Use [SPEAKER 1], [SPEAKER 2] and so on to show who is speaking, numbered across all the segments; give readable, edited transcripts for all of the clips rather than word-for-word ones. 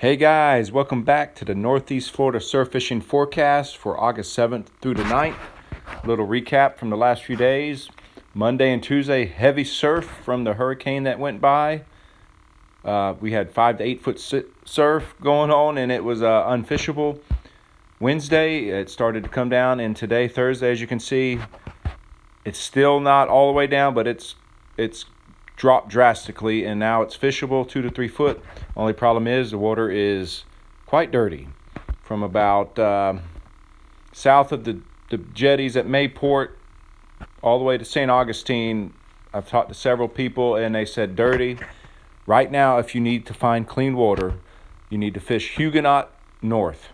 [SPEAKER 1] Hey guys, welcome back to the Northeast Florida surf fishing forecast for August 7th through the 9th. A little recap from the last few days. Monday and Tuesday, heavy surf from the hurricane that went by. We had 5 to 8 foot surf going on and it was unfishable. Wednesday, it started to come down, and today, Thursday, as you can see, it's still not all the way down, but it's dropped drastically, and now it's fishable 2 to 3 foot. Only problem is the water is quite dirty. From about south of the jetties at Mayport all the way to St. Augustine, I've talked to several people and they said dirty. Right now, if you need to find clean water, you need to fish Huguenot North.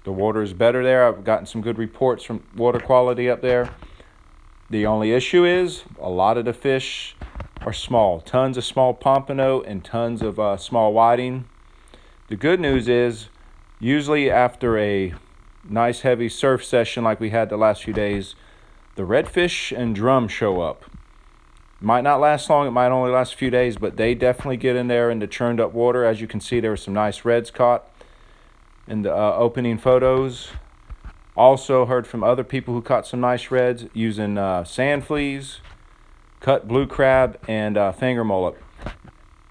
[SPEAKER 1] The water is better there. I've gotten some good reports from water quality up there. The only issue is a lot of the fish are small. Tons of small pompano and tons of small whiting. The good news is usually after a nice heavy surf session like we had the last few days, the redfish and drum show up. Might not last long. It might only last a few days, but they definitely get in there in the churned up water. As you can see, there were some nice reds caught in the opening photos. Also heard from other people who caught some nice reds using sand fleas, cut blue crab, and finger mullet.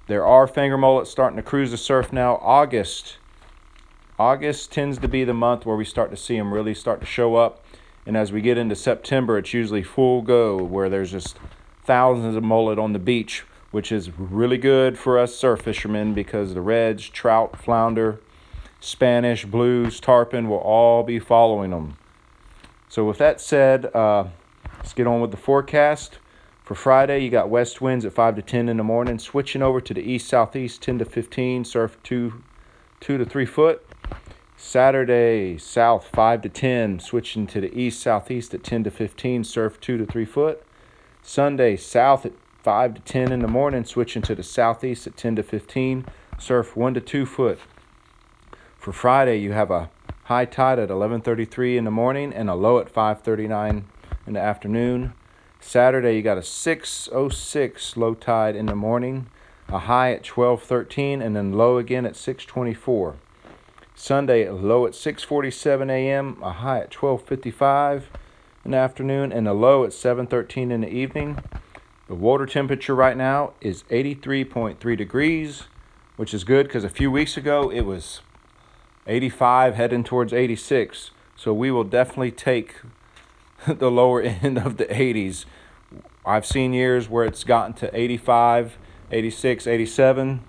[SPEAKER 1] There are finger mullets starting to cruise the surf now. August tends to be the month where we start to see them really start to show up. And as we get into September, it's usually full go, where there's just thousands of mullet on the beach, which is really good for us surf fishermen because the reds, trout, flounder, Spanish, blues, tarpon will all be following them. So with that said, let's get on with the forecast. For Friday, you got west winds at 5 to 10 in the morning, switching over to the east-southeast 10 to 15, surf 2 to 3 foot. Saturday, south 5 to 10, switching to the east-southeast at 10 to 15, surf 2 to 3 foot. Sunday, south at 5 to 10 in the morning, switching to the southeast at 10 to 15, surf 1 to 2 foot. For Friday, you have a high tide at 11:33 in the morning and a low at 5:39 in the afternoon. Saturday, you got a 6:06 low tide in the morning, a high at 12:13, and then low again at 6:24. Sunday, a low at 6:47 a.m., a high at 12:55 in the afternoon, and a low at 7:13 in the evening. The water temperature right now is 83.3 degrees, which is good because a few weeks ago it was 85 heading towards 86. So we will definitely take the lower end of the 80s. I've seen years where it's gotten to 85, 86, 87.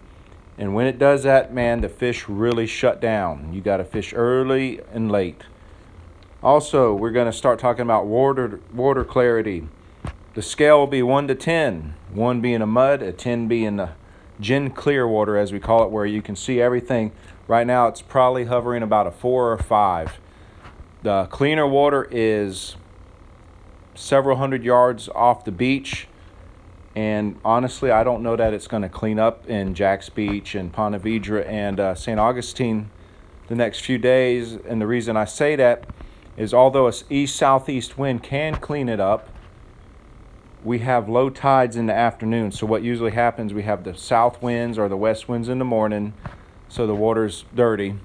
[SPEAKER 1] And when it does that, man, the fish really shut down. You got to fish early and late. Also, we're going to start talking about water clarity. The scale will be 1 to 10. 1 being a mud, a 10 being the gin clear water, as we call it, where you can see everything. Right now, it's probably hovering about a 4 or 5. The cleaner water is several hundred yards off the beach. And honestly, I don't know that it's going to clean up in Jack's Beach and Ponte Vedra and St. Augustine the next few days. And the reason I say that is although an east-southeast wind can clean it up, we have low tides in the afternoon. So what usually happens, we have the south winds or the west winds in the morning, so the water's dirty.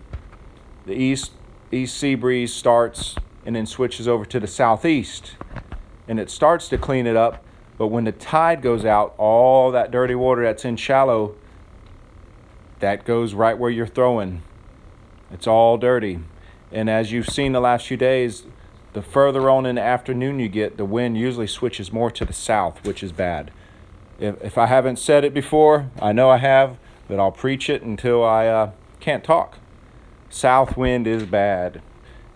[SPEAKER 1] The east sea breeze starts and then switches over to the southeast, and it starts to clean it up. But when the tide goes out, all that dirty water that's in shallow, that goes right where you're throwing. It's all dirty. And as you've seen the last few days, the further on in the afternoon you get, the wind usually switches more to the south, which is bad. If I haven't said it before, I know I have, but I'll preach it until I can't talk. South wind is bad,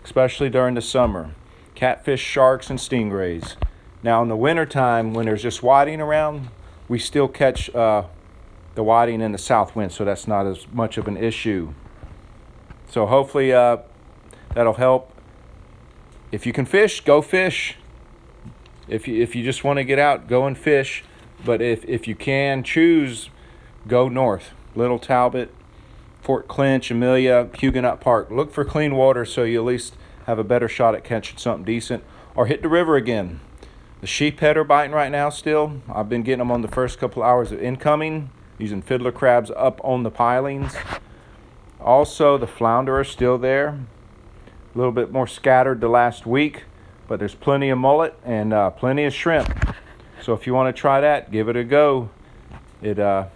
[SPEAKER 1] especially during the summer. Catfish, sharks, and stingrays. Now in the wintertime, when there's just whiting around, we still catch the whiting in the south wind, so that's not as much of an issue. So hopefully that'll help. If you can fish, go fish. If you just want to get out, go and fish. But if you can choose, go north. Little Talbot, Fort Clinch, Amelia, Huguenot Park. Look for clean water so you at least have a better shot at catching something decent. Or hit the river again. The sheephead are biting right now still. I've been getting them on the first couple hours of incoming, using fiddler crabs up on the pilings. Also, the flounder are still there. A little bit more scattered the last week, but there's plenty of mullet and plenty of shrimp. So if you want to try that, give it a go. The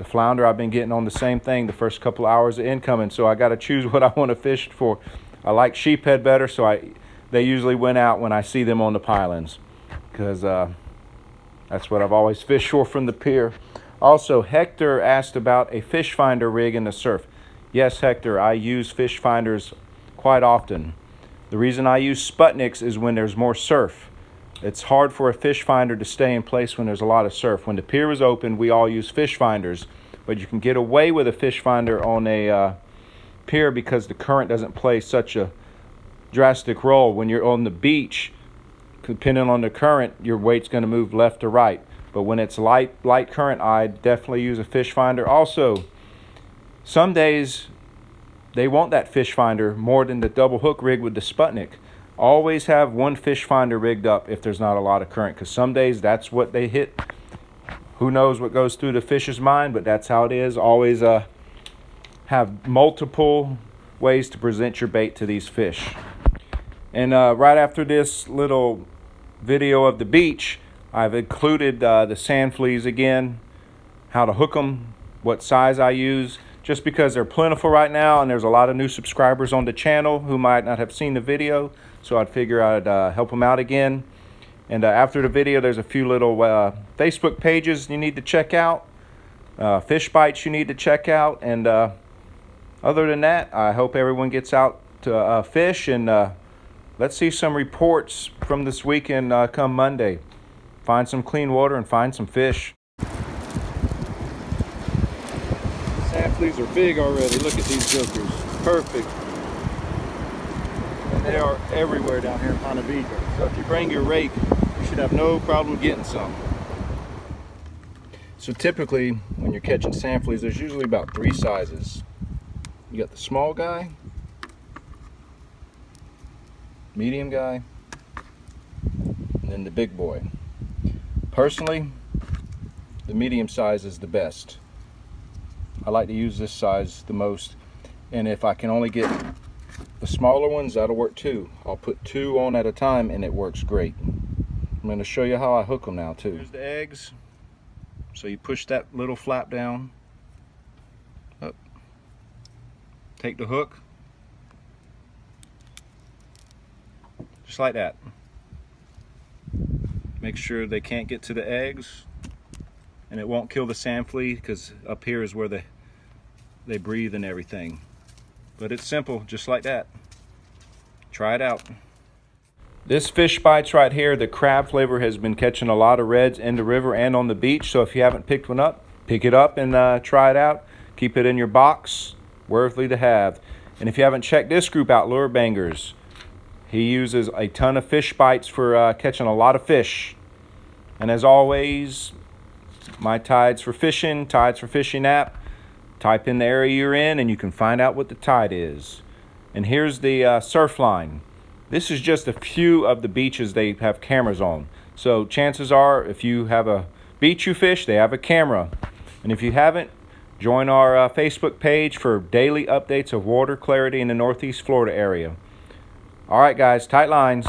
[SPEAKER 1] flounder, I've been getting on the same thing the first couple hours of incoming, so I got to choose what I want to fish for. I like sheephead better, so they usually win out when I see them on the pilings, because that's what I've always fished for from the pier. Also, Hector asked about a fish finder rig in the surf. Yes, Hector, I use fish finders quite often. The reason I use Sputniks is when there's more surf. It's hard for a fish finder to stay in place when there's a lot of surf. When the pier is open, we all use fish finders, but you can get away with a fish finder on a pier because the current doesn't play such a drastic role. When you're on the beach, depending on the current, your weight's going to move left to right. But when it's light current, I definitely use a fish finder. Also, some days they want that fish finder more than the double hook rig with the Sputnik. Always have one fish finder rigged up if there's not a lot of current, because some days that's what they hit. Who knows what goes through the fish's mind, but that's how it is. Always have multiple ways to present your bait to these fish. And right after this little video of the beach, I've included the sand fleas again, how to hook them, what size I use, just because they're plentiful right now and there's a lot of new subscribers on the channel who might not have seen the video. So I'd figure I'd help them out again. And after the video, there's a few little Facebook pages you need to check out, fish bites you need to check out. And other than that, I hope everyone gets out to fish. And let's see some reports from this weekend come Monday. Find some clean water and find some fish. Sand fleas are big already. Look at these jokers. Perfect. And they are everywhere down here in Ponte Vedra. So if you bring your rake, you should have no problem getting some. So typically, when you're catching sand fleas, there's usually about 3 sizes. You got the small guy, medium guy, and then the big boy. Personally, the medium size is the best. I like to use this size the most, and if I can only get the smaller ones, that'll work too. I'll put 2 on at a time and it works great. I'm going to show you how I hook them now too. Here's the eggs. So you push that little flap down, up, take the hook, just like that. Make sure they can't get to the eggs, and it won't kill the sand flea because up here is where they breathe and everything. But it's simple, just like that. Try it out. This fish bites right here, the crab flavor has been catching a lot of reds in the river and on the beach. So if you haven't picked one up, pick it up and try it out. Keep it in your box, worthy to have. And if you haven't checked this group out, Lure Bangers, he uses a ton of fish bites for catching a lot of fish. And as always, my tides for fishing app. Type in the area you're in and you can find out what the tide is. And here's the surf line. This is just a few of the beaches they have cameras on. So chances are, if you have a beach you fish, they have a camera. And if you haven't, join our Facebook page for daily updates of water clarity in the Northeast Florida area. All right, guys, tight lines.